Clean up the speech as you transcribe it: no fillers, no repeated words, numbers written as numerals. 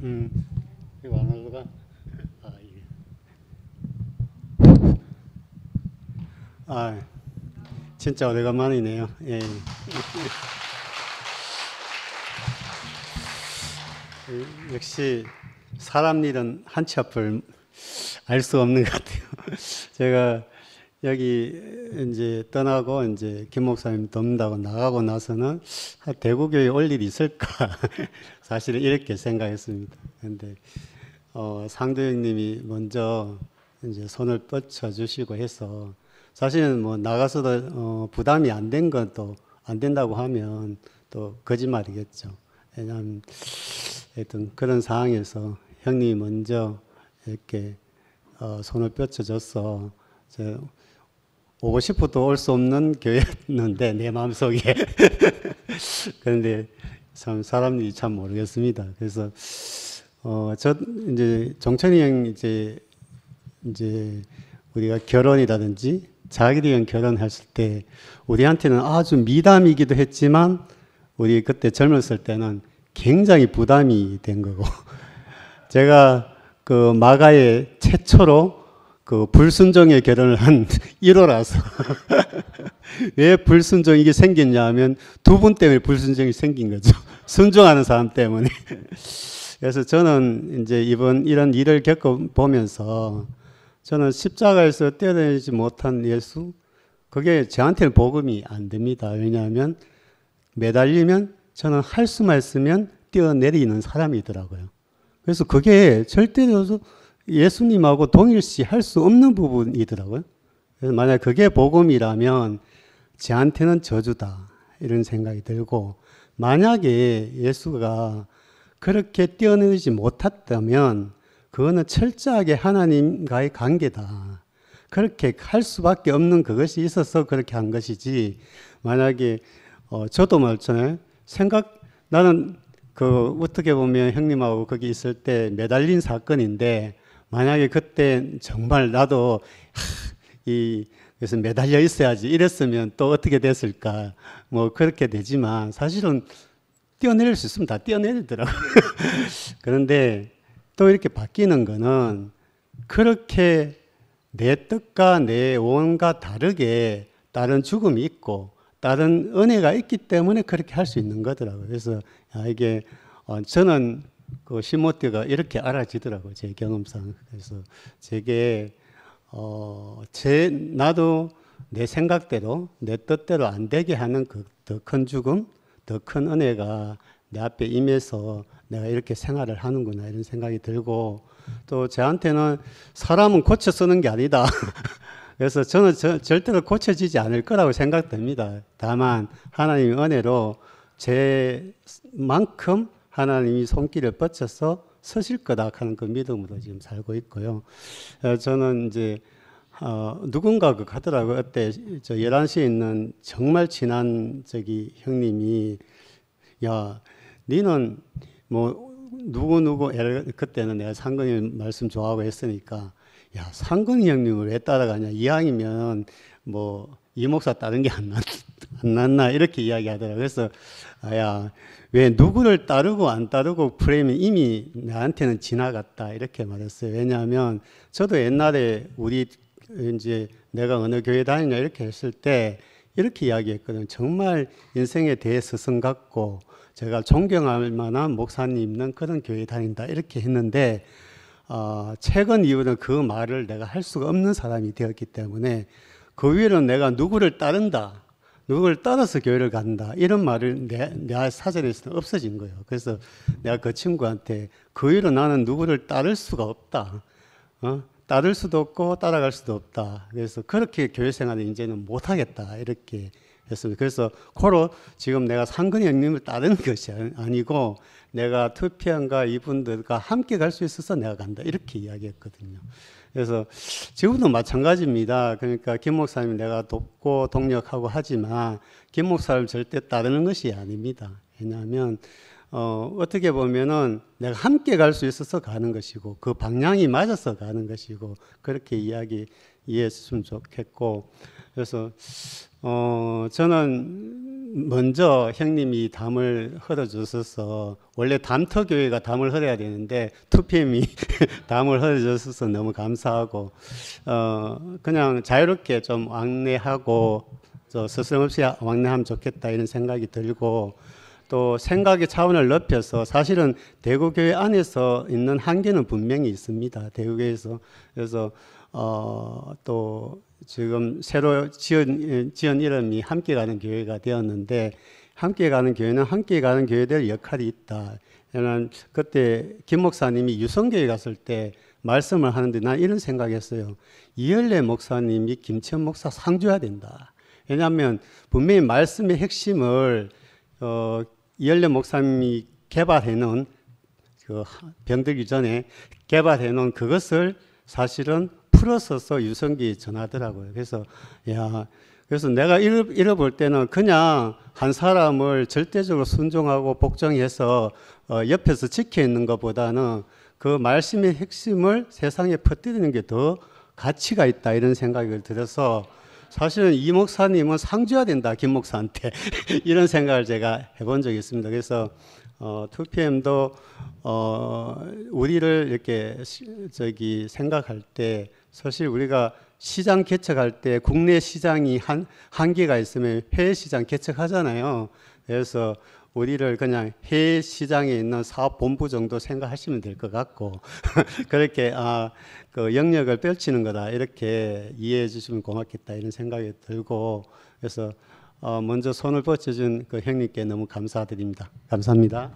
이거 안 올라가? 이게. 진짜 오래간만이네요. 예. 역시 사람 일은 한치 앞을 알 수 없는 것 같아요. 제가 여기 이제 떠나고 이제 김 목사님 돕는다고 나가고 나서는 대구교회 올 일이 있을까 사실은 이렇게 생각했습니다. 근데 상도형님이 먼저 이제 손을 뻗쳐 주시고 해서 사실은 뭐 나가서도 부담이 안 된 건 또 안 된다고 하면 또 거짓말이겠죠. 왜냐하면 하여튼 그런 상황에서 형님이 먼저 이렇게 손을 뻗쳐줘서 오고 싶어도 올 수 없는 교회였는데 내 마음속에 그런데 참 사람들이 참 모르겠습니다. 그래서 저 이제 종천이 형 이제 우리가 결혼이라든지 자기들이랑 결혼했을 때 우리한테는 아주 미담이기도 했지만 우리 그때 젊었을 때는 굉장히 부담이 된 거고 제가 그 마가에 최초로 그 불순종의 결혼을 한 1호라서 왜 불순종 이게 생겼냐 하면 두 분 때문에 불순종이 생긴 거죠. 순종하는 사람 때문에. 그래서 저는 이제 이번 이런 일을 겪어보면서 저는 십자가에서 떼어내지 못한 예수 그게 저한테는 복음이 안 됩니다. 왜냐하면 매달리면 저는 할 수만 있으면 뛰어내리는 사람이더라고요. 그래서 그게 절대로 예수님하고 동일시 할 수 없는 부분이더라고요. 그래서 만약 그게 복음이라면 저한테는 저주다 이런 생각이 들고 만약에 예수가 그렇게 뛰어내리지 못했다면 그거는 철저하게 하나님과의 관계다. 그렇게 할 수밖에 없는 그것이 있어서 그렇게 한 것이지 만약에 저도 말잖아요. 나는 그 어떻게 보면 형님하고 거기 있을 때 매달린 사건인데 만약에 그때 정말 나도 그래서 매달려 있어야지 이랬으면 또 어떻게 됐을까 뭐 그렇게 되지만 사실은 뛰어내릴 수 있으면 다 뛰어내리더라고요. 그런데 또 이렇게 바뀌는 거는 그렇게 내 뜻과 내 원과 다르게 다른 죽음이 있고 다른 은혜가 있기 때문에 그렇게 할 수 있는 거더라고요. 그래서 이게 저는 그 시모티가 이렇게 알아지더라고요. 제 경험상. 그래서 제게 나도 내 생각대로 내 뜻대로 안 되게 하는 그 더 큰 죽음, 더 큰 은혜가 내 앞에 임해서 내가 이렇게 생활을 하는구나 이런 생각이 들고 또 저한테는 사람은 고쳐 쓰는 게 아니다. 그래서 저는 절대로 고쳐지지 않을 거라고 생각됩니다. 다만 하나님의 은혜로 제만큼 하나님이 손길을 뻗쳐서 서실 거다 하는 그 믿음으로 지금 살고 있고요. 저는 이제 누군가 하더라고요. 그때 저 11시에 있는 정말 친한 형님이 야 니는 뭐 누구 그때는 내가 상근이 말씀 좋아하고 했으니까 야 상근이 형님을 왜 따라가냐 이왕이면 뭐 이 목사 따른 게 안 낫나 이렇게 이야기하더라고요. 그래서 야 왜 누구를 따르고 안 따르고 프레임이 이미 나한테는 지나갔다 이렇게 말했어요. 왜냐하면 저도 옛날에 이제 내가 어느 교회 다니냐 이렇게 했을 때 이렇게 이야기했거든요. 정말 인생에 대해 스승 같고 제가 존경할 만한 목사님은 그런 교회 다닌다 이렇게 했는데 최근 이후는 그 말을 내가 할 수가 없는 사람이 되었기 때문에 그 위로는 내가 누구를 따른다 누구를 따라서 교회를 간다 이런 말을 내 사전에서는 없어진 거예요. 그래서 내가 그 친구한테 그 위로 나는 누구를 따를 수가 없다. 따를 수도 없고 따라갈 수도 없다. 그래서 그렇게 교회 생활을 이제는 못하겠다 이렇게 했습니다. 그래서 코로 지금 내가 상근이 형님을 따르는 것이 아니고 내가 투피안과 이분들과 함께 갈 수 있어서 내가 간다 이렇게 이야기했거든요. 그래서 지금도 마찬가지입니다. 그러니까 김 목사님 내가 돕고 동력하고 하지만 김 목사를 절대 따르는 것이 아닙니다. 왜냐하면 어떻게 보면은 내가 함께 갈 수 있어서 가는 것이고 그 방향이 맞아서 가는 것이고 그렇게 이해했으면 좋겠고 그래서 저는 먼저 형님이 담을 흘어주셔서, 원래 담터교회가 담을 흘어야 되는데 2PM이 담을 흘어주셔서 너무 감사하고, 그냥 자유롭게 좀 왕래하고 스스럼 없이 왕래하면 좋겠다 이런 생각이 들고, 또 생각의 차원을 넓혀서 사실은 대구교회 안에서 있는 한계는 분명히 있습니다. 대구교회에서. 그래서 또 지금 새로 지은 이름이 함께 가는 교회가 되었는데, 함께 가는 교회는 함께 가는 교회들 역할이 있다. 저는 그때 김 목사님이 유성교회 갔을 때 말씀을 하는데 난 이런 생각했어요. 이열래 목사님이 김천 목사 상 줘야 된다. 왜냐하면 분명히 말씀의 핵심을 이열래 목사님이 개발해 놓은, 그 병들기 전에 개발해 놓은 그것을 사실은 풀어서서 유성기에 전하더라고요. 그래서 그래서 내가 잃어볼 때는 그냥 한 사람을 절대적으로 순종하고 복종해서 옆에서 지켜 있는 것보다는 그 말씀의 핵심을 세상에 퍼뜨리는 게 더 가치가 있다 이런 생각을 들어서, 사실은 이 목사님은 상 줘야 된다, 김 목사한테. 이런 생각을 제가 해본 적이 있습니다. 그래서 2PM도 우리를 이렇게 생각할 때, 사실 우리가 시장 개척할 때 국내 시장이 한계가 있으면 해외 시장 개척하잖아요. 그래서 우리를 그냥 해외 시장에 있는 사업본부 정도 생각하시면 될 것 같고 그렇게 그 영역을 펼치는 거다 이렇게 이해해 주시면 고맙겠다 이런 생각이 들고, 그래서 먼저 손을 뻗쳐준 그 형님께 너무 감사드립니다. 감사합니다.